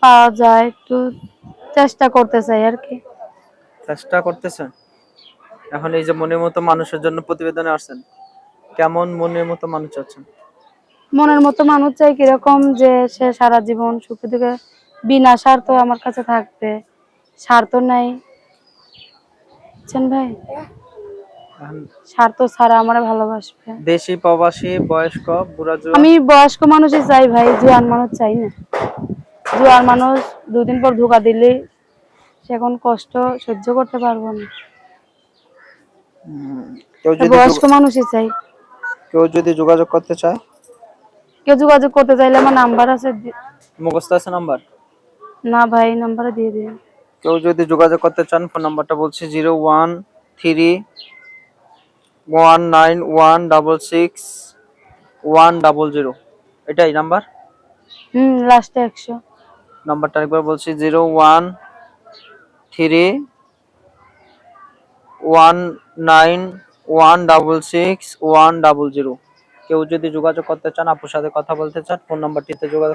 পাওয়া যায়, একটু চেষ্টা করতে চাই আর কি। চেষ্টা করতেছেন। এখন এই যে মনের মতো মানুষের জন্য প্রতিবেদনে আসছেন, কেমন মনের মতো মানুষ আছেন? মনের মতো মানুষ চাই কিরকম, যে সে সারা জীবন সুখে দুঃখে বিনা স্বার্থ আমার কাছে থাকবে, স্বার্থ নাই, বুঝছেন ভাই, এখন স্বার্থ ছাড়া আমার ভালোবাসবে। দেশি প্রবাসী বয়স্ক বুড়া জোয়ান? আমি বয়স্ক মানুষই চাই ভাই, জোয়ান মানুষ চাই না। জোয়ান মানুষ দুদিন পর ধোকা দিলে সে এখন কষ্ট সহ্য করতে পারবো না। কেউ যদি বয়স্ক মানুষই চাই। কেউ যদি যোগাযোগ করতে চায়? কেউ যোগাযোগ করতে চাইলে আমার নাম্বার আছে, মুখস্থ আছে নাম্বার? না ভাই নাম্বারে দিয়ে দিন। কেউ যদি যোগাযোগ করতে চান, ফোন নাম্বারটা বলছি 01319166100। এটাই নাম্বার? লাস্টে 100। নাম্বারটা একবার বলছি 01319166100। কেউ যদি যোগাযোগ করতে চান, আপুর সাথে কথা বলতে চান, ফোন নাম্বারটিতে যোগাযোগ